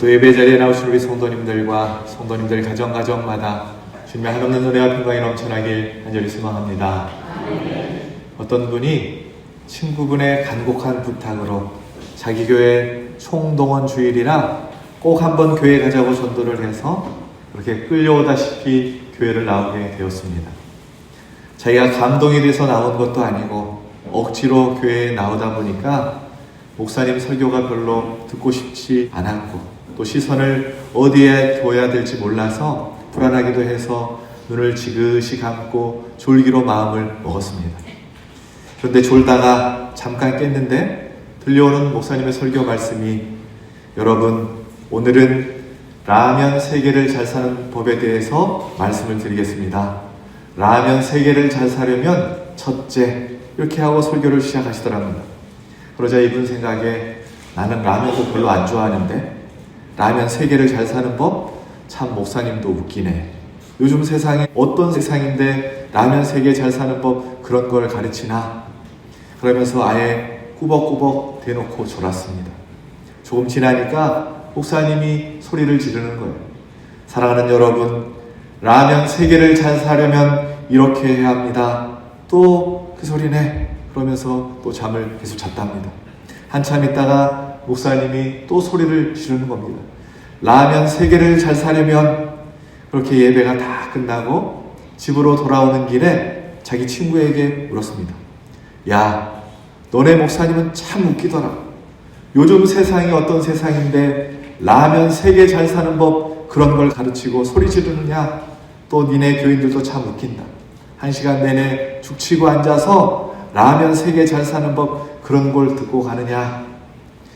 또 예배 자리에 나오신 우리 성도님들과 성도님들 가정마다 주님의 한없는 은혜와 평강이 넘쳐나길 간절히 소망합니다. 어떤 분이 친구분의 간곡한 부탁으로 자기 교회 총동원 주일이라 꼭 한번 교회 가자고 전도를 해서 그렇게 끌려오다시피 교회를 나오게 되었습니다. 자기가 감동이 돼서 나온 것도 아니고 억지로 교회에 나오다 보니까 목사님 설교가 별로 듣고 싶지 않았고 또 시선을 어디에 둬야 될지 몰라서 불안하기도 해서 눈을 지그시 감고 졸기로 마음을 먹었습니다. 그런데 졸다가 잠깐 깼는데 들려오는 목사님의 설교 말씀이, 여러분 오늘은 라면 3개를 잘 사는 법에 대해서 말씀을 드리겠습니다. 라면 3개를 잘 사려면 첫째, 이렇게 하고 설교를 시작하시더랍니다. 그러자 이분 생각에 나는 라면도 별로 안 좋아하는데 라면 3개를 잘 사는 법? 참 목사님도 웃기네. 요즘 세상에 어떤 세상인데 라면 3개 잘 사는 법 그런 걸 가르치나? 그러면서 아예 꾸벅꾸벅 대놓고 졸았습니다. 조금 지나니까 목사님이 소리를 지르는 거예요. 사랑하는 여러분, 라면 3개를 잘 사려면 이렇게 해야 합니다. 또 그 소리네. 그러면서 또 잠을 계속 잤답니다. 한참 있다가 목사님이 또 소리를 지르는 겁니다. 라면 3개를 잘 사려면, 그렇게 예배가 다 끝나고 집으로 돌아오는 길에 자기 친구에게 물었습니다. 야, 너네 목사님은 참 웃기더라. 요즘 세상이 어떤 세상인데 라면 3개 잘 사는 법 그런 걸 가르치고 소리 지르느냐? 또 니네 교인들도 참 웃긴다. 1시간 내내 죽치고 앉아서 라면 3개 잘 사는 법 그런 걸 듣고 가느냐?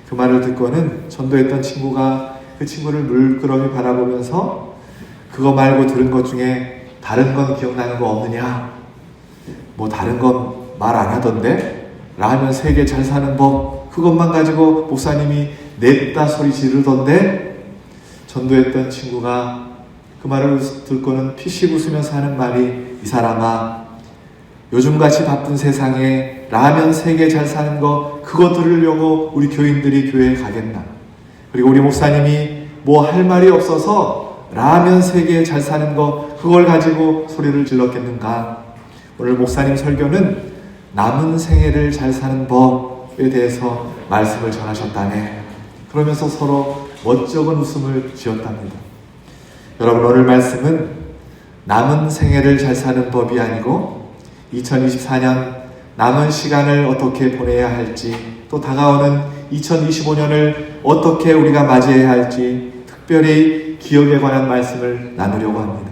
그 말을 듣고는 전도했던 친구가 그 친구를 물끄러미 바라보면서 그거 말고 들은 것 중에 다른 건 기억나는 거 없느냐? 뭐 다른 건 말 안 하던데? 라면 3개 잘 사는 법 그것만 가지고 목사님이 냈다 소리 지르던데? 전도했던 친구가 그 말을 듣고는 피식 웃으면서 하는 말이, 이 사람아, 요즘같이 바쁜 세상에 라면 3개 잘 사는 거 그거 들으려고 우리 교인들이 교회에 가겠나? 그리고 우리 목사님이 뭐 할 말이 없어서 라면 3개 잘 사는 거 그걸 가지고 소리를 질렀겠는가? 오늘 목사님 설교는 남은 생애를 잘 사는 법에 대해서 말씀을 전하셨다네. 그러면서 서로 멋쩍은 웃음을 지었답니다. 여러분, 오늘 말씀은 남은 생애를 잘 사는 법이 아니고 2024년 남은 시간을 어떻게 보내야 할지, 또 다가오는 2025년을 어떻게 우리가 맞이해야 할지 특별히 기억에 관한 말씀을 나누려고 합니다.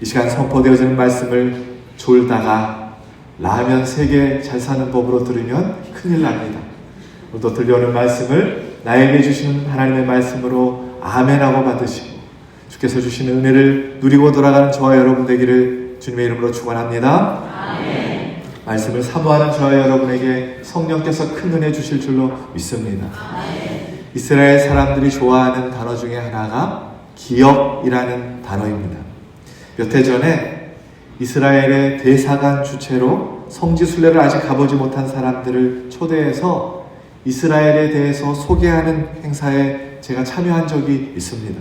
이 시간 선포되어지는 말씀을 졸다가 라면 3개 잘 사는 법으로 들으면 큰일 납니다. 오늘도 들려오는 말씀을 나에게 주시는 하나님의 말씀으로 아멘하고 받으시고 주께서 주시는 은혜를 누리고 돌아가는 저와 여러분 되기를 주님의 이름으로 축원합니다. 아멘. 말씀을 사모하는 저와 여러분에게 성령께서 큰 은혜 주실 줄로 믿습니다. 아멘. 이스라엘 사람들이 좋아하는 단어 중에 하나가 기업이라는 단어입니다. 몇 해 전에 이스라엘의 대사관 주최로 성지순례를 아직 가보지 못한 사람들을 초대해서 이스라엘에 대해서 소개하는 행사에 제가 참여한 적이 있습니다.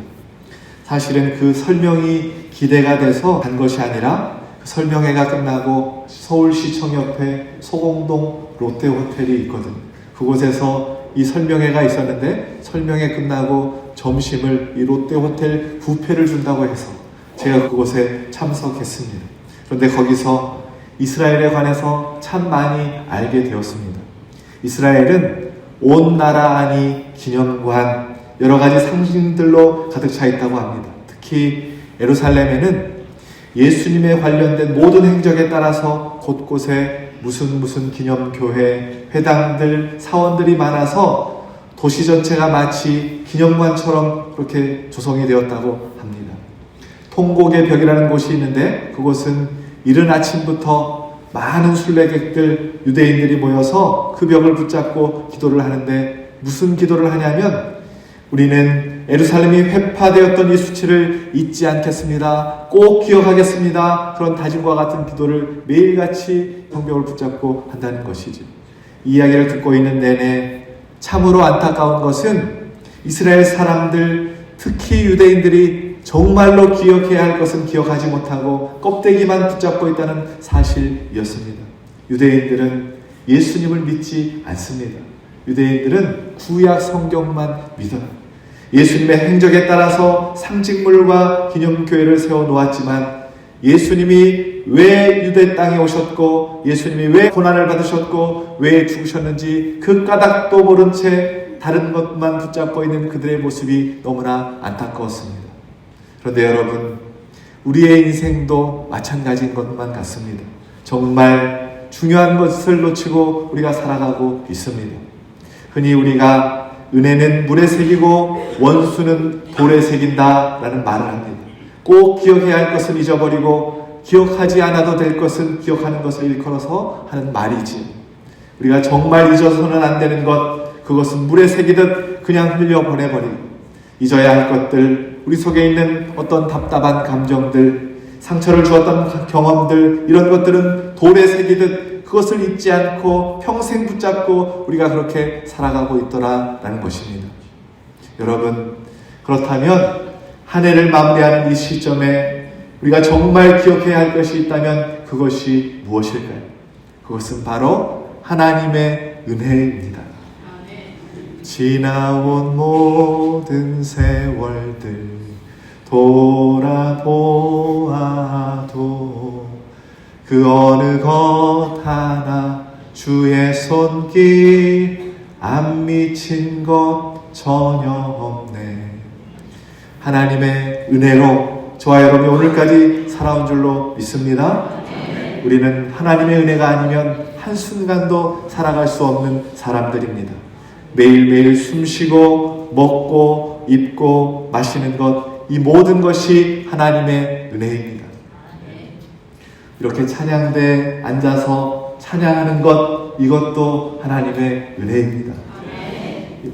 사실은 그 설명이 기대가 돼서 간 것이 아니라 그 설명회가 끝나고 서울시청 옆에 소공동 롯데호텔이 있거든요. 그곳에서 이 설명회가 있었는데 설명회 끝나고 점심을 이 롯데호텔 뷔페를 준다고 해서 제가 그곳에 참석했습니다. 그런데 거기서 이스라엘에 관해서 참 많이 알게 되었습니다. 이스라엘은 온 나라 안이 기념관, 여러 가지 상징들로 가득 차 있다고 합니다. 특히 예루살렘에는 예수님에 관련된 모든 행적에 따라서 곳곳에 무슨 기념교회, 회당들, 사원들이 많아서 도시 전체가 마치 기념관처럼 그렇게 조성이 되었다고 합니다. 통곡의 벽이라는 곳이 있는데 그곳은 이른 아침부터 많은 순례객들, 유대인들이 모여서 그 벽을 붙잡고 기도를 하는데 무슨 기도를 하냐면, 우리는 예루살렘이 회파되었던 이 수치를 잊지 않겠습니다. 꼭 기억하겠습니다. 그런 다짐과 같은 기도를 매일같이 성벽을 붙잡고 한다는 것이죠. 이 이야기를 듣고 있는 내내 참으로 안타까운 것은 이스라엘 사람들, 특히 유대인들이 정말로 기억해야 할 것은 기억하지 못하고 껍데기만 붙잡고 있다는 사실이었습니다. 유대인들은 예수님을 믿지 않습니다. 유대인들은 구약 성경만 믿어요. 예수님의 행적에 따라서 상징물과 기념교회를 세워놓았지만 예수님이 왜 유대 땅에 오셨고 예수님이 왜 고난을 받으셨고 왜 죽으셨는지 그 까닭도 모른 채 다른 것만 붙잡고 있는 그들의 모습이 너무나 안타까웠습니다. 그런데 여러분, 우리의 인생도 마찬가지인 것만 같습니다. 정말 중요한 것을 놓치고 우리가 살아가고 있습니다. 흔히 우리가 은혜는 물에 새기고 원수는 돌에 새긴다 라는 말을 합니다. 꼭 기억해야 할 것은 잊어버리고 기억하지 않아도 될 것은 기억하는 것을 일컬어서 하는 말이지. 우리가 정말 잊어서는 안 되는 것, 그것은 물에 새기듯 그냥 흘려보내버리고 잊어야 할 것들, 우리 속에 있는 어떤 답답한 감정들, 상처를 주었던 경험들, 이런 것들은 돌에 새기듯 그것을 잊지 않고 평생 붙잡고 우리가 그렇게 살아가고 있더라라는 것입니다. 여러분, 그렇다면 한 해를 마무리하는 이 시점에 우리가 정말 기억해야 할 것이 있다면 그것이 무엇일까요? 그것은 바로 하나님의 은혜입니다. 지나온 모든 세월들 돌아보아도 그 어느 것 하나 주의 손길 안 미친 것 전혀 없네. 하나님의 은혜로 저와 여러분이 오늘까지 살아온 줄로 믿습니다. 우리는 하나님의 은혜가 아니면 한순간도 살아갈 수 없는 사람들입니다. 매일매일 숨쉬고 먹고 입고 마시는 것, 이 모든 것이 하나님의 은혜입니다. 이렇게 찬양대에 앉아서 찬양하는 것, 이것도 하나님의 은혜입니다.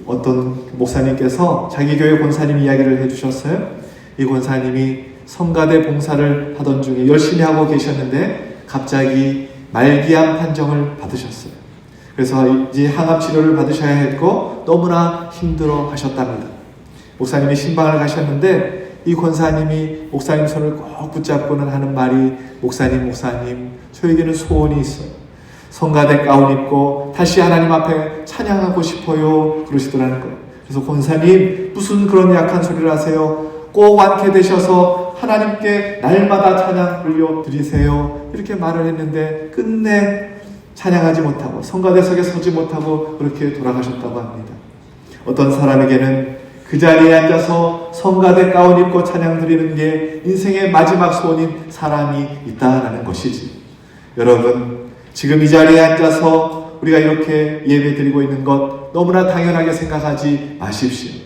어떤 목사님께서 자기 교회 권사님 이야기를 해주셨어요. 이 권사님이 성가대 봉사를 하던 중에 열심히 하고 계셨는데 갑자기 말기암 판정을 받으셨어요. 그래서 이제 항암 치료를 받으셔야 했고 너무나 힘들어 하셨답니다. 목사님이 신방을 가셨는데 이 권사님이 목사님 손을 꼭 붙잡고는 하는 말이, 목사님 저에게는 소원이 있어요. 성가대 가운 입고 다시 하나님 앞에 찬양하고 싶어요 그러시더라는 거예요. 그래서 권사님, 무슨 그런 약한 소리를 하세요? 꼭 완쾌 되셔서 하나님께 날마다 찬양 올려드리세요 이렇게 말을 했는데 끝내 찬양하지 못하고 성가대석에 서지 못하고 그렇게 돌아가셨다고 합니다. 어떤 사람에게는 그 자리에 앉아서 성가대 가운 입고 찬양 드리는 게 인생의 마지막 소원인 사람이 있다라는 것이지. 여러분, 지금 이 자리에 앉아서 우리가 이렇게 예배 드리고 있는 것 너무나 당연하게 생각하지 마십시오.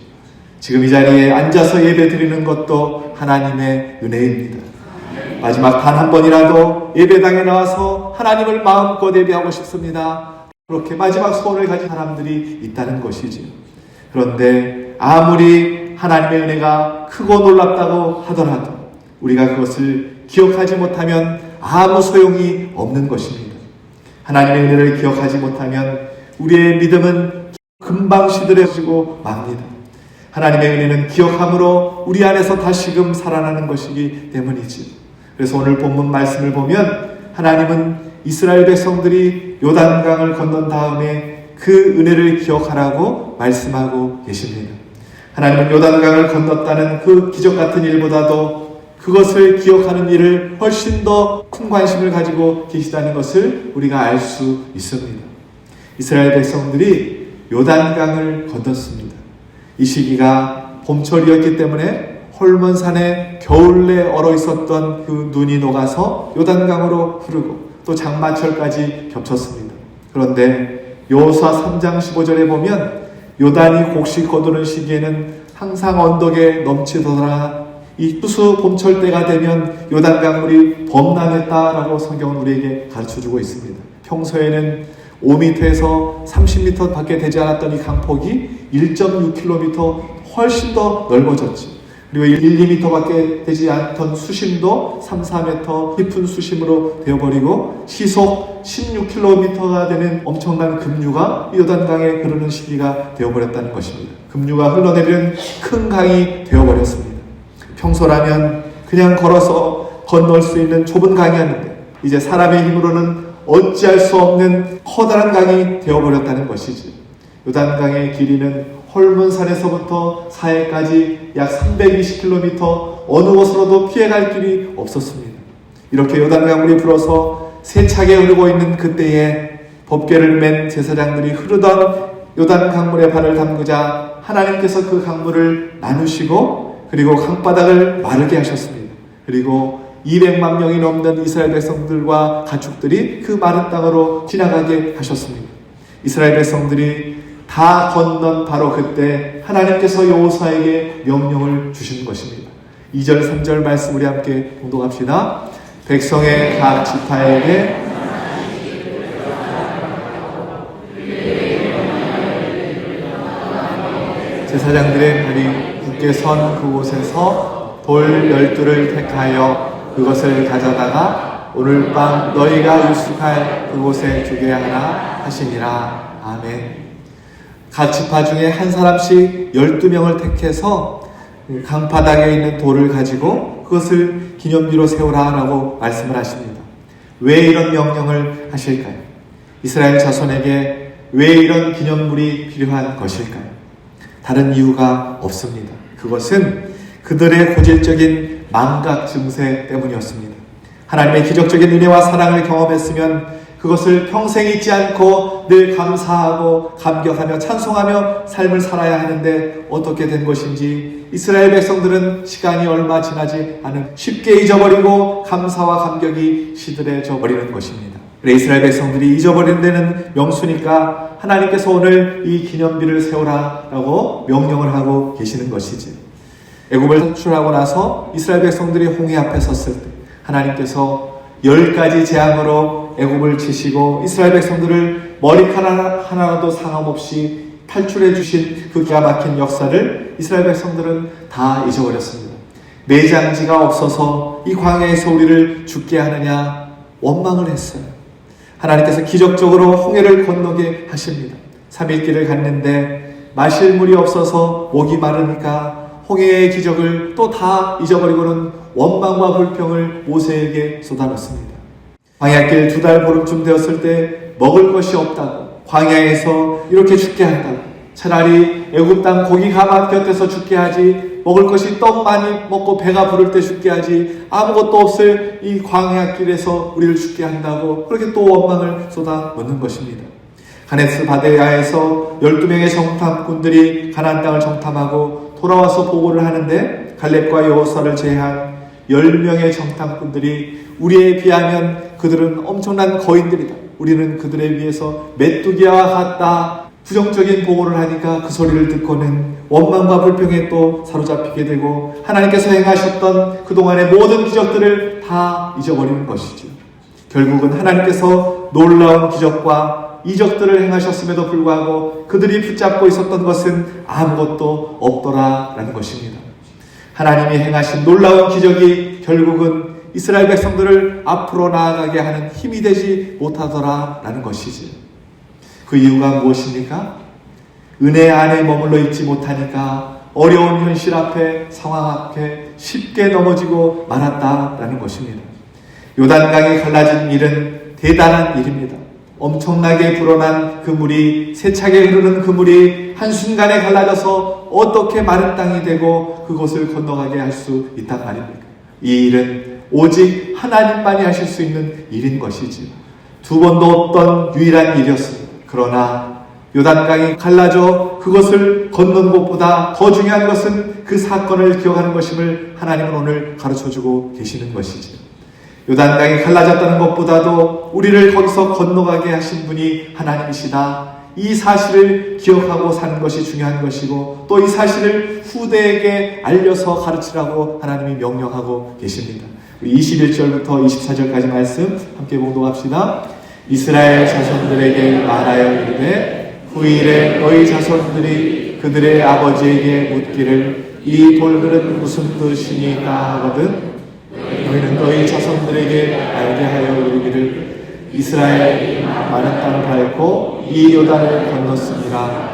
지금 이 자리에 앉아서 예배 드리는 것도 하나님의 은혜입니다. 마지막 단 한 번이라도 예배당에 나와서 하나님을 마음껏 예배하고 싶습니다. 그렇게 마지막 소원을 가진 사람들이 있다는 것이지요. 그런데 아무리 하나님의 은혜가 크고 놀랍다고 하더라도 우리가 그것을 기억하지 못하면 아무 소용이 없는 것입니다. 하나님의 은혜를 기억하지 못하면 우리의 믿음은 금방 시들해지고 맙니다. 하나님의 은혜는 기억함으로 우리 안에서 다시금 살아나는 것이기 때문이지. 그래서 오늘 본문 말씀을 보면 하나님은 이스라엘 백성들이 요단강을 건넌 다음에 그 은혜를 기억하라고 말씀하고 계십니다. 하나님은 요단강을 건넜다는 그 기적 같은 일보다도 그것을 기억하는 일을 훨씬 더 큰 관심을 가지고 계시다는 것을 우리가 알 수 있습니다. 이스라엘 백성들이 요단강을 건넜습니다. 이 시기가 봄철이었기 때문에 홀몬산에 겨울내 얼어 있었던 그 눈이 녹아서 요단강으로 흐르고 또 장마철까지 겹쳤습니다. 그런데 여호수아 3장 15절에 보면 요단이 곡식 거두는 시기에는 항상 언덕에 넘치더라. 이 추수 봄철 때가 되면 요단강물이 범람했다라고 성경은 우리에게 가르쳐주고 있습니다. 평소에는 5m에서 30m 밖에 되지 않았던 이 강폭이 1.6km 훨씬 더 넓어졌지. 그리고 1, 2m밖에 되지 않던 수심도 3, 4m 깊은 수심으로 되어버리고 시속 16km가 되는 엄청난 급류가 요단강에 흐르는 시기가 되어버렸다는 것입니다. 급류가 흘러내리는 큰 강이 되어버렸습니다. 평소라면 그냥 걸어서 건널 수 있는 좁은 강이었는데 이제 사람의 힘으로는 어찌할 수 없는 커다란 강이 되어버렸다는 것이지. 요단강의 길이는 헐문산에서부터 사해까지 약 320km 어느 곳으로도 피해갈 길이 없었습니다. 이렇게 요단강물이 불어서 세차게 흐르고 있는 그때에 법궤를 맨 제사장들이 흐르던 요단강물에 발을 담그자 하나님께서 그 강물을 나누시고 그리고 강바닥을 마르게 하셨습니다. 그리고 200만 명이 넘는 이스라엘 백성들과 가축들이 그 마른 땅으로 지나가게 하셨습니다. 이스라엘 백성들이 다 건넌 바로 그때 하나님께서 여호수아에게 명령을 주신 것입니다. 2절 3절 말씀 우리 함께 봉독합시다. 백성의 각 지파에게 제사장들의 발이 굳게 선 그곳에서 돌 12를 택하여 그것을 가져다가 오늘 밤 너희가 유숙할 그곳에 두게 하라 하시니라. 아멘. 각 지파 중에 한 사람씩 12명을 택해서 강바닥에 있는 돌을 가지고 그것을 기념비로 세우라 라고 말씀을 하십니다. 왜 이런 명령을 하실까요? 이스라엘 자손에게 왜 이런 기념물이 필요한 것일까요? 다른 이유가 없습니다. 그것은 그들의 고질적인 망각 증세 때문이었습니다. 하나님의 기적적인 은혜와 사랑을 경험했으면 그것을 평생 잊지 않고 늘 감사하고 감격하며 찬송하며 삶을 살아야 하는데 어떻게 된 것인지 이스라엘 백성들은 시간이 얼마 지나지 않은 쉽게 잊어버리고 감사와 감격이 시들해져 버리는 것입니다. 그래 이스라엘 백성들이 잊어버린 데는 명수니까 하나님께서 오늘 이 기념비를 세우라라고 명령을 하고 계시는 것이지. 애굽을 탈출하고 나서 이스라엘 백성들이 홍해 앞에 섰을 때 하나님께서 10가지 재앙으로 애굽을 치시고 이스라엘 백성들을 머리카락 하나라도 상함없이 탈출해 주신 그 기가 막힌 역사를 이스라엘 백성들은 다 잊어버렸습니다. 매장지가 없어서 이 광야에서 우리를 죽게 하느냐 원망을 했어요. 하나님께서 기적적으로 홍해를 건너게 하십니다. 3일 길을 갔는데 마실 물이 없어서 목이 마르니까 홍해의 기적을 또 다 잊어버리고는 원망과 불평을 모세에게 쏟아놓습니다. 광야길 2달 보름쯤 되었을 때 먹을 것이 없다고 광야에서 이렇게 죽게 한다고 차라리 애굽 땅 고기 가맛 곁에서 죽게 하지 먹을 것이 떡 많이 먹고 배가 부를 때 죽게 하지 아무것도 없을 이 광야길에서 우리를 죽게 한다고 그렇게 또 원망을 쏟아놓는 것입니다. 가네스 바데야에서 12명의 정탐꾼들이 가나안 땅을 정탐하고 돌아와서 보고를 하는데 갈렙과 여호수아를 제외한 10명의 정탐꾼들이 우리에 비하면 그들은 엄청난 거인들이다. 우리는 그들에 비해서 메뚜기와 같다. 부정적인 보고를 하니까 그 소리를 듣고는 원망과 불평에 또 사로잡히게 되고 하나님께서 행하셨던 그동안의 모든 기적들을 다 잊어버리는 것이죠. 결국은 하나님께서 놀라운 기적과 이적들을 행하셨음에도 불구하고 그들이 붙잡고 있었던 것은 아무것도 없더라라는 것입니다. 하나님이 행하신 놀라운 기적이 결국은 이스라엘 백성들을 앞으로 나아가게 하는 힘이 되지 못하더라라는 것이지. 그 이유가 무엇입니까? 은혜 안에 머물러 있지 못하니까 어려운 현실 앞에 상황 앞에 쉽게 넘어지고 말았다라는 것입니다. 요단강이 갈라진 일은 대단한 일입니다. 엄청나게 불어난 그 물이 세차게 흐르는 그 물이 한순간에 갈라져서 어떻게 마른 땅이 되고 그곳을 건너가게 할 수 있단 말입니까? 이 일은 오직 하나님만이 하실 수 있는 일인 것이지 두 번도 없던 유일한 일이었습니다. 그러나 요단강이 갈라져 그것을 건넌 것보다 더 중요한 것은 그 사건을 기억하는 것임을 하나님은 오늘 가르쳐주고 계시는 것이지. 요단강이 갈라졌다는 것보다도 우리를 거기서 건너가게 하신 분이 하나님이시다. 이 사실을 기억하고 사는 것이 중요한 것이고 또 이 사실을 후대에게 알려서 가르치라고 하나님이 명령하고 계십니다. 우리 21절부터 24절까지 말씀 함께 봉독합시다. 이스라엘 자손들에게 말하여 이르되 후일에 너희 자손들이 그들의 아버지에게 묻기를 이 돌들은 무슨 뜻이니까 하거든 너희는 너희 자손들에게 알게 하여 이르기를 이스라엘이 많은 땅을 밟고 이 요단을 건넜습니다.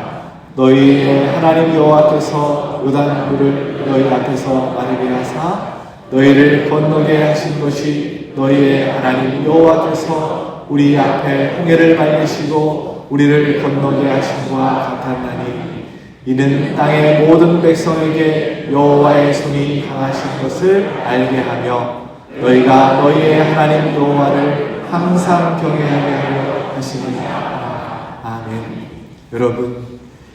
너희의 하나님 여호와께서 요단물을 너희 앞에서 마르게 하사 너희를 건너게 하신 것이 너희의 하나님 여호와께서 우리 앞에 홍해를 말리시고 우리를 건너게 하심과 같았나니 이는 땅의 모든 백성에게 여호와의 손이 강하신 것을 알게 하며 너희가 너희의 하나님 여호와를 항상 경외하게 하려 하시니라. 아멘. 여러분,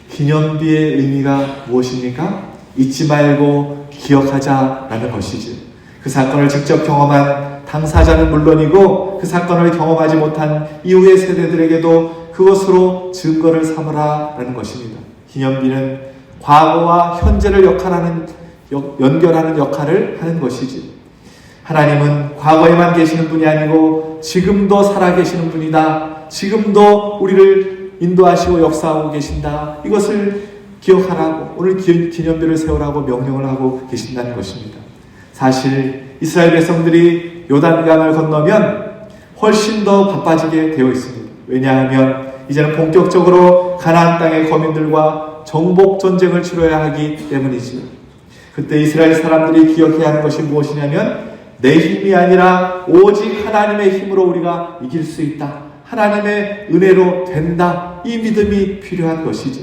기념비의 의미가 무엇입니까? 잊지 말고 기억하자라는 것이죠. 그 사건을 직접 경험한 당사자는 물론이고 그 사건을 경험하지 못한 이후의 세대들에게도 그것으로 증거를 삼으라라는 것입니다. 기념비는 과거와 현재를 연결하는 역할을 하는 것이지. 하나님은 과거에만 계시는 분이 아니고 지금도 살아계시는 분이다. 지금도 우리를 인도하시고 역사하고 계신다. 이것을 기억하라고 오늘 기념비를 세우라고 명령을 하고 계신다는 것입니다. 사실 이스라엘 백성들이 요단강을 건너면 훨씬 더 바빠지게 되어 있습니다. 왜냐하면 이제는 본격적으로 가나안 땅의 거민들과 정복 전쟁을 치러야 하기 때문이지요. 그때 이스라엘 사람들이 기억해야 하는 것이 무엇이냐면 내 힘이 아니라 오직 하나님의 힘으로 우리가 이길 수 있다. 하나님의 은혜로 된다. 이 믿음이 필요한 것이죠.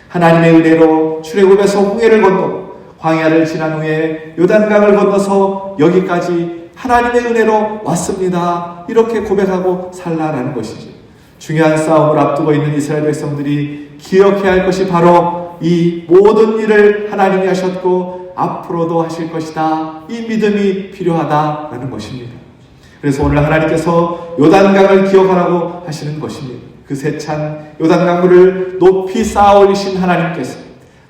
하나님의 은혜로 출애굽에서 홍해를 건너고 광야를 지난 후에 요단강을 건너서 여기까지 하나님의 은혜로 왔습니다. 이렇게 고백하고 살라라는 것이죠. 중요한 싸움을 앞두고 있는 이스라엘 백성들이 기억해야 할 것이 바로 이 모든 일을 하나님이 하셨고 앞으로도 하실 것이다. 이 믿음이 필요하다라는 것입니다. 그래서 오늘 하나님께서 요단강을 기억하라고 하시는 것입니다. 그 세찬 요단강물을 높이 쌓아 올리신 하나님께서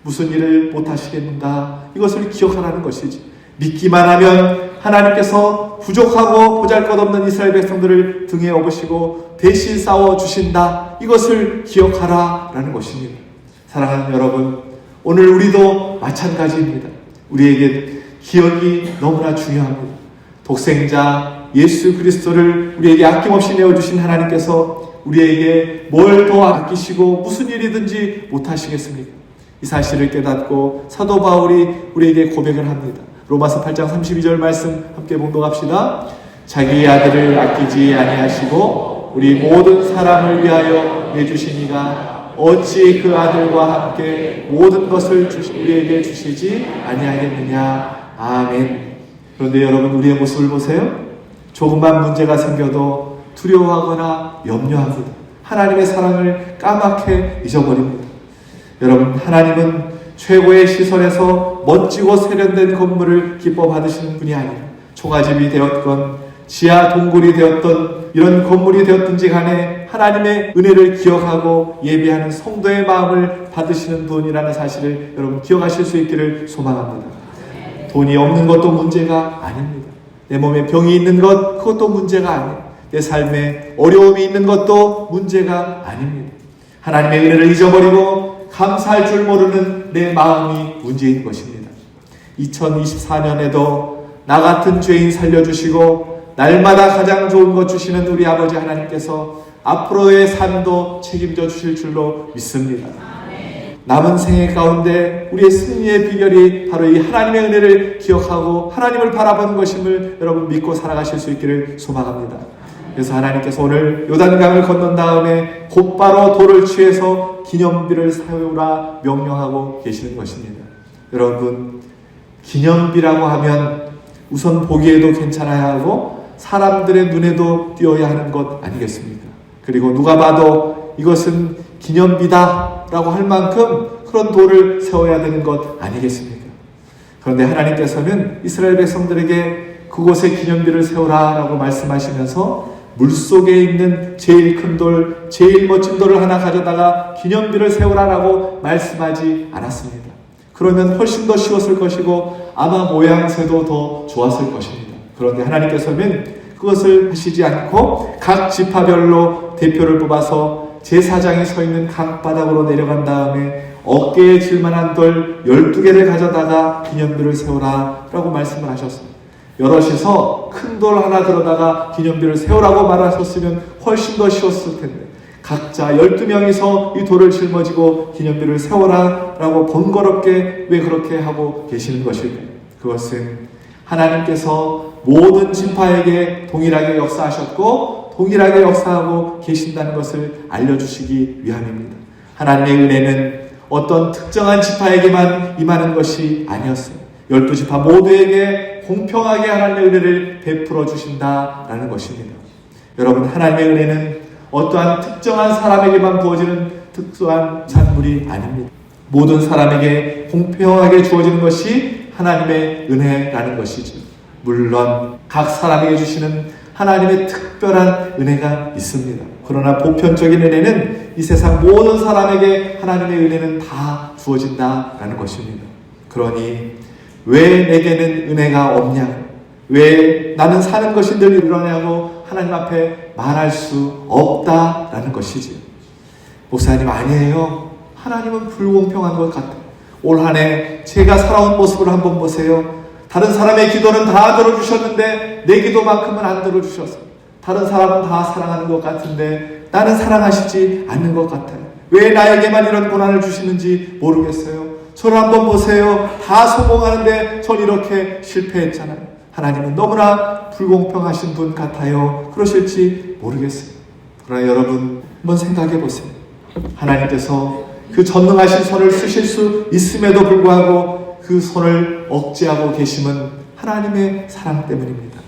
무슨 일을 못하시겠는가? 이것을 기억하라는 것이지. 믿기만 하면 하나님께서 부족하고 보잘것없는 이스라엘 백성들을 등에 업으시고 대신 싸워주신다. 이것을 기억하라라는 것입니다. 사랑하는 여러분, 오늘 우리도 마찬가지입니다. 우리에게 기억이 너무나 중요합니다. 독생자 예수 그리스도를 우리에게 아낌없이 내어주신 하나님께서 우리에게 뭘 더 아끼시고 무슨 일이든지 못하시겠습니까? 이 사실을 깨닫고 사도 바울이 우리에게 고백을 합니다. 로마서 8장 32절 말씀 함께 봉독합시다. 자기의 아들을 아끼지 아니하시고 우리 모든 사람을 위하여 내주시니가 어찌 그 아들과 함께 모든 것을 우리에게 주시지 아니하겠느냐. 아멘. 그런데 여러분, 우리의 모습을 보세요. 조금만 문제가 생겨도 두려워하거나 염려합니다. 하나님의 사랑을 까맣게 잊어버립니다. 여러분, 하나님은 최고의 시설에서 멋지고 세련된 건물을 기뻐 받으시는 분이 아니라 초가집이 되었건 지하 동굴이 되었던 이런 건물이 되었든지 간에 하나님의 은혜를 기억하고 예배하는 성도의 마음을 받으시는 분이라는 사실을 여러분 기억하실 수 있기를 소망합니다. 돈이 없는 것도 문제가 아닙니다. 내 몸에 병이 있는 것, 그것도 문제가 아니에요. 내 삶에 어려움이 있는 것도 문제가 아닙니다. 하나님의 은혜를 잊어버리고 감사할 줄 모르는 내 마음이 문제인 것입니다. 2024년에도 나 같은 죄인 살려주시고 날마다 가장 좋은 것 주시는 우리 아버지 하나님께서 앞으로의 삶도 책임져 주실 줄로 믿습니다. 남은 생애 가운데 우리의 승리의 비결이 바로 이 하나님의 은혜를 기억하고 하나님을 바라보는 것임을 여러분 믿고 살아가실 수 있기를 소망합니다. 그래서 하나님께서 오늘 요단강을 건넌 다음에 곧바로 돌을 취해서 기념비를 세우라 명령하고 계시는 것입니다. 여러분, 기념비라고 하면 우선 보기에도 괜찮아야 하고 사람들의 눈에도 띄어야 하는 것 아니겠습니까? 그리고 누가 봐도 이것은 기념비다라고 할 만큼 그런 돌을 세워야 되는 것 아니겠습니까? 그런데 하나님께서는 이스라엘 백성들에게 그곳에 기념비를 세우라라고 말씀하시면서 물속에 있는 제일 큰 돌, 제일 멋진 돌을 하나 가져다가 기념비를 세우라라고 말씀하지 않았습니다. 그러면 훨씬 더 쉬웠을 것이고 아마 모양새도 더 좋았을 것입니다. 그런데 하나님께서는 그것을 하시지 않고 각 지파별로 대표를 뽑아서 제사장이 서 있는 강바닥으로 내려간 다음에 어깨에 질만한 돌 12개를 가져다가 기념비를 세우라 라고 말씀을 하셨습니다. 여럿이서 큰 돌 하나 들어다가 기념비를 세우라고 말하셨으면 훨씬 더 쉬웠을 텐데 각자 12명이서 이 돌을 짊어지고 기념비를 세워라 라고 번거롭게 왜 그렇게 하고 계시는 것일까요? 그것은 하나님께서 모든 지파에게 동일하게 역사하셨고 동일하게 역사하고 계신다는 것을 알려주시기 위함입니다. 하나님의 은혜는 어떤 특정한 지파에게만 임하는 것이 아니었어요. 12지파 모두에게 공평하게 하나님의 은혜를 베풀어 주신다라는 것입니다. 여러분, 하나님의 은혜는 어떠한 특정한 사람에게만 부어지는 특수한 산물이 아닙니다. 모든 사람에게 공평하게 주어지는 것이 하나님의 은혜라는 것이죠. 물론 각 사람에게 주시는 하나님의 특별한 은혜가 있습니다. 그러나 보편적인 은혜는 이 세상 모든 사람에게 하나님의 은혜는 다 주어진다라는 것입니다. 그러니 왜 내게는 은혜가 없냐? 왜 나는 사는 것이 늘 이러냐고 하나님 앞에 말할 수 없다라는 것이지요. 목사님, 아니에요. 하나님은 불공평한 것 같아요. 올 한 해 제가 살아온 모습을 한번 보세요. 다른 사람의 기도는 다 들어주셨는데 내 기도만큼은 안 들어주셨어요. 다른 사람은 다 사랑하는 것 같은데 나는 사랑하시지 않는 것 같아요. 왜 나에게만 이런 고난을 주시는지 모르겠어요. 저를 한번 보세요. 다 성공하는데 전 이렇게 실패했잖아요. 하나님은 너무나 불공평하신 분 같아요. 그러실지 모르겠어요. 그러나 여러분, 한번 생각해 보세요. 하나님께서 그 전능하신 손을 쓰실 수 있음에도 불구하고 그 손을 억제하고 계심은 하나님의 사랑 때문입니다.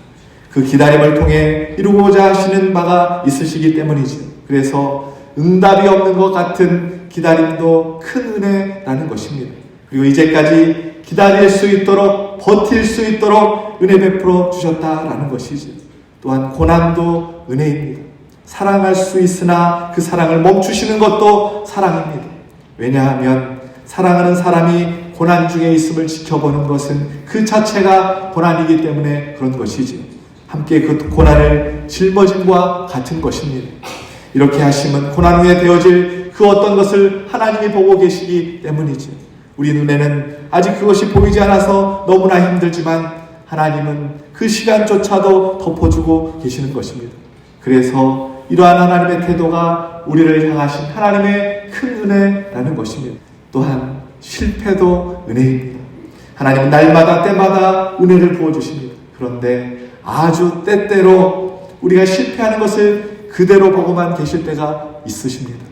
그 기다림을 통해 이루고자 하시는 바가 있으시기 때문이죠. 그래서 응답이 없는 것 같은 기다림도 큰 은혜라는 것입니다. 그리고 이제까지 기다릴 수 있도록, 버틸 수 있도록 은혜 베풀어 주셨다라는 것이죠. 또한 고난도 은혜입니다. 사랑할 수 있으나 그 사랑을 멈추시는 것도 사랑입니다. 왜냐하면 사랑하는 사람이 고난 중에 있음을 지켜보는 것은 그 자체가 고난이기 때문에 그런 것이죠. 함께 그 고난을 짊어짐과 같은 것입니다. 이렇게 하심은 고난 후에 되어질 그 어떤 것을 하나님이 보고 계시기 때문이죠. 우리 눈에는 아직 그것이 보이지 않아서 너무나 힘들지만 하나님은 그 시간조차도 덮어주고 계시는 것입니다. 그래서 이러한 하나님의 태도가 우리를 향하신 하나님의 큰 은혜라는 것입니다. 또한 실패도 은혜입니다. 하나님은 날마다 때마다 은혜를 부어주십니다. 그런데 아주 때때로 우리가 실패하는 것을 그대로 보고만 계실 때가 있으십니다.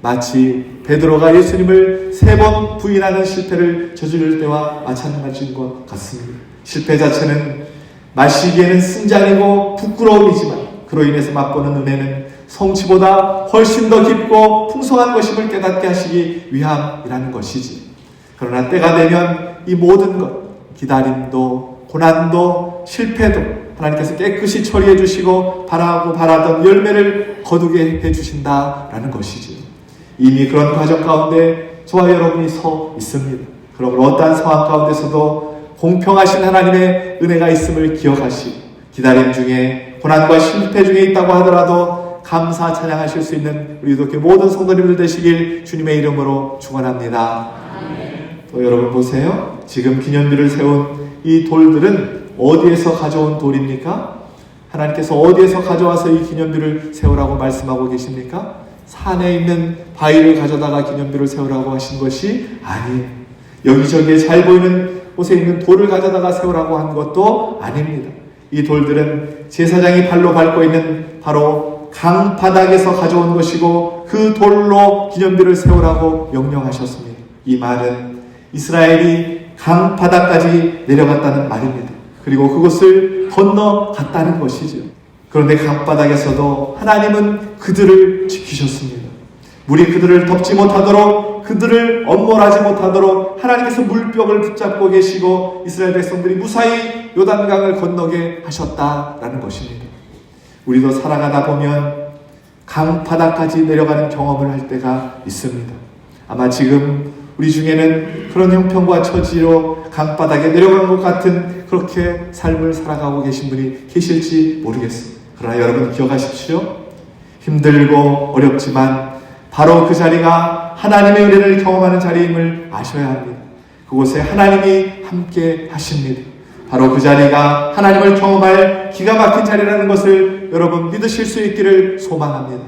마치 베드로가 예수님을 3번 부인하는 실패를 저지를 때와 마찬가지인 것 같습니다. 실패 자체는 마시기에는 쓴잔이고 부끄러움이지만 그로 인해서 맛보는 은혜는 성취보다 훨씬 더 깊고 풍성한 것임을 깨닫게 하시기 위함이라는 것이지. 그러나 때가 되면 이 모든 것, 기다림도 고난도 실패도 하나님께서 깨끗이 처리해 주시고 바라던 열매를 거두게 해 주신다라는 것이지. 이미 그런 과정 가운데 저와 여러분이 서 있습니다. 그러므로 어떠한 상황 가운데서도 공평하신 하나님의 은혜가 있음을 기억하시고 기다림 중에 고난과 실패 중에 있다고 하더라도 감사 찬양하실 수 있는 우리 기독교 모든 성도님들 되시길 주님의 이름으로 축원합니다. 또 여러분 보세요. 지금 기념비를 세운 이 돌들은 어디에서 가져온 돌입니까? 하나님께서 어디에서 가져와서 이 기념비를 세우라고 말씀하고 계십니까? 산에 있는 바위를 가져다가 기념비를 세우라고 하신 것이 아니에요. 여기저기에 잘 보이는 곳에 있는 돌을 가져다가 세우라고 한 것도 아닙니다. 이 돌들은 제사장이 발로 밟고 있는 바로 강바닥에서 가져온 것이고 그 돌로 기념비를 세우라고 명령하셨습니다. 이 말은 이스라엘이 강바닥까지 내려갔다는 말입니다. 그리고 그것을 건너갔다는 것이죠. 그런데 강바닥에서도 하나님은 그들을 지키셨습니다. 물이 그들을 덮지 못하도록, 그들을 엄몰하지 못하도록 하나님께서 물벽을 붙잡고 계시고 이스라엘 백성들이 무사히 요단강을 건너게 하셨다라는 것입니다. 우리도 살아가다 보면 강바닥까지 내려가는 경험을 할 때가 있습니다. 아마 지금 우리 중에는 그런 형편과 처지로 강바닥에 내려간 것 같은 그렇게 삶을 살아가고 계신 분이 계실지 모르겠습니다. 그러나 여러분 기억하십시오. 힘들고 어렵지만 바로 그 자리가 하나님의 은혜를 경험하는 자리임을 아셔야 합니다. 그곳에 하나님이 함께 하십니다. 바로 그 자리가 하나님을 경험할 기가 막힌 자리라는 것을 여러분 믿으실 수 있기를 소망합니다.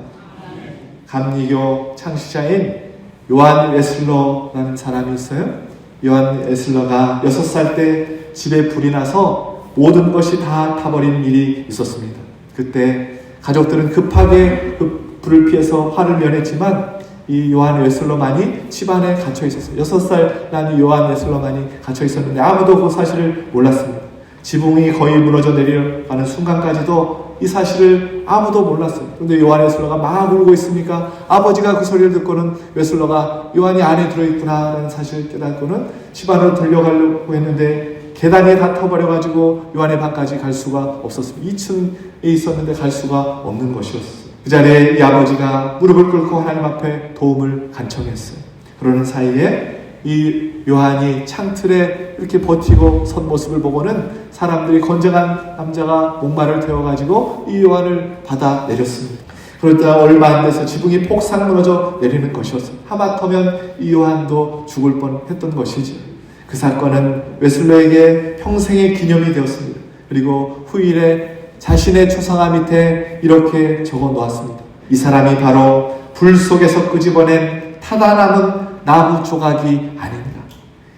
감리교 창시자인 요한 웨슬러라는 사람이 있어요. 요한 웨슬러가 6살 때 집에 불이 나서 모든 것이 다 타버린 일이 있었습니다. 그때 가족들은 급하게 그 불을 피해서 화를 면했지만 이 요한 웨슬러만이 집안에 갇혀 있었어요. 6살 난 요한 웨슬러만이 갇혀 있었는데 아무도 그 사실을 몰랐습니다. 지붕이 거의 무너져 내려가는 순간까지도 이 사실을 아무도 몰랐어요. 그런데 요한 웨슬러가 막 울고 있으니까 아버지가 그 소리를 듣고는 웨슬러가 요한이 안에 들어있구나라는 사실을 깨닫고는 집안으로 돌려가려고 했는데 계단이 다 터버려가지고 요한의 방까지 갈 수가 없었습니다. 2층에 있었는데 갈 수가 없는 것이었어요. 그 자리에 이 아버지가 무릎을 꿇고 하나님 앞에 도움을 간청했어요. 그러는 사이에 이 요한이 창틀에 이렇게 버티고 선 모습을 보고는 사람들이 건장한 남자가 목마를 태워가지고 이 요한을 받아 내렸습니다. 그러다 얼마 안 돼서 지붕이 폭삭 무너져 내리는 것이었어요. 하마터면 이 요한도 죽을 뻔했던 것이죠. 그 사건은 웨슬러에게 평생의 기념이 되었습니다. 그리고 후일에 자신의 초상화 밑에 이렇게 적어 놓았습니다. 이 사람이 바로 불 속에서 끄집어낸 타다 남은 나무 조각이 아닌가.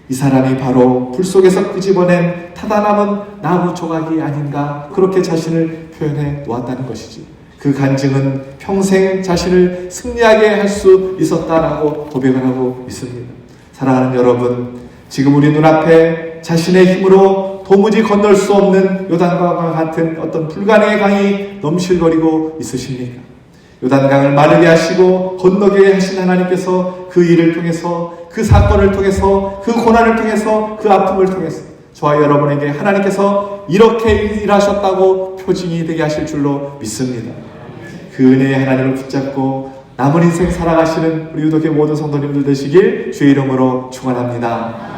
이 사람이 바로 불 속에서 끄집어낸 타다 남은 나무 조각이 아닌가. 그렇게 자신을 표현해 놓았다는 것이지. 그 간증은 평생 자신을 승리하게 할 수 있었다라고 고백을 하고 있습니다. 사랑하는 여러분, 지금 우리 눈앞에 자신의 힘으로 도무지 건널 수 없는 요단강과 같은 어떤 불가능의 강이 넘실거리고 있으십니까? 요단강을 마르게 하시고 건너게 하신 하나님께서 그 일을 통해서, 그 사건을 통해서, 그 고난을 통해서, 그 아픔을 통해서 저와 여러분에게 하나님께서 이렇게 일하셨다고 표징이 되게 하실 줄로 믿습니다. 그 은혜의 하나님을 붙잡고 남은 인생 살아가시는 우리 유독의 모든 성도님들 되시길 주의 이름으로 축원합니다.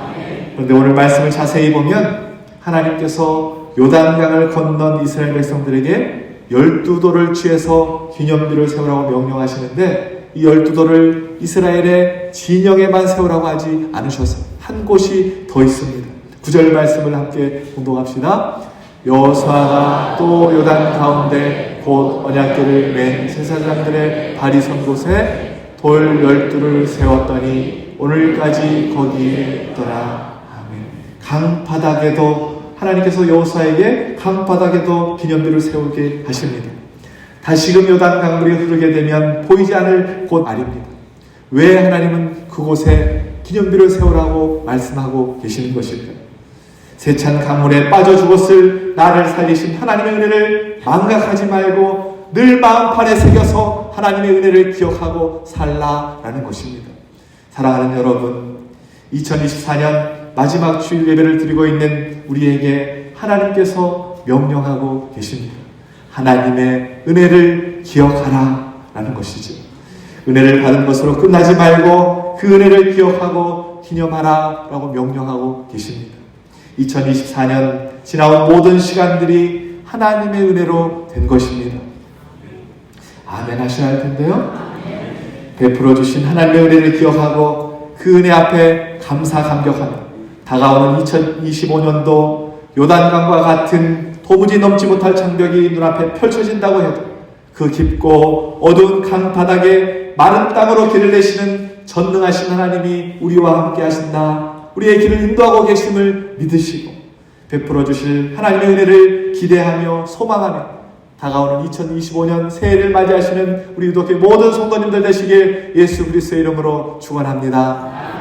그런데 오늘 말씀을 자세히 보면 하나님께서 요단강을 건넌 이스라엘 백성들에게 12돌을 취해서 기념비를 세우라고 명령하시는데 이 12돌을 이스라엘의 진영에만 세우라고 하지 않으셔서 한 곳이 더 있습니다. 9절 말씀을 함께 공독합시다. 여호수아가 또 요단 가운데 곧 언약궤를 맨 제사장들의 발이 선 곳에 돌 12돌을 세웠더니 오늘까지 거기에 있더라. 강 바닥에도 하나님께서 여호수아에게 강 바닥에도 기념비를 세우게 하십니다. 다시금 요단 강물이 흐르게 되면 보이지 않을 곳 아닙니다. 왜 하나님은 그곳에 기념비를 세우라고 말씀하고 계시는 것일까요? 세찬 강물에 빠져 죽었을 나를 살리신 하나님의 은혜를 망각하지 말고 늘 마음판에 새겨서 하나님의 은혜를 기억하고 살라라는 것입니다. 사랑하는 여러분, 2024년 마지막 주일 예배를 드리고 있는 우리에게 하나님께서 명령하고 계십니다. 하나님의 은혜를 기억하라 라는 것이죠. 은혜를 받은 것으로 끝나지 말고 그 은혜를 기억하고 기념하라 라고 명령하고 계십니다. 2024년 지나온 모든 시간들이 하나님의 은혜로 된 것입니다. 아멘 하셔야 할 텐데요. 베풀어 주신 하나님의 은혜를 기억하고 그 은혜 앞에 감사 감격하며 다가오는 2025년도 요단강과 같은 도무지 넘지 못할 장벽이 눈앞에 펼쳐진다고 해도 그 깊고 어두운 강 바닥에 마른 땅으로 길을 내시는 전능하신 하나님이 우리와 함께 하신다. 우리의 길을 인도하고 계심을 믿으시고 베풀어 주실 하나님의 은혜를 기대하며 소망하며 다가오는 2025년 새해를 맞이하시는 우리 유독의 모든 성도님들 되시길 예수 그리스도의 이름으로 축원합니다.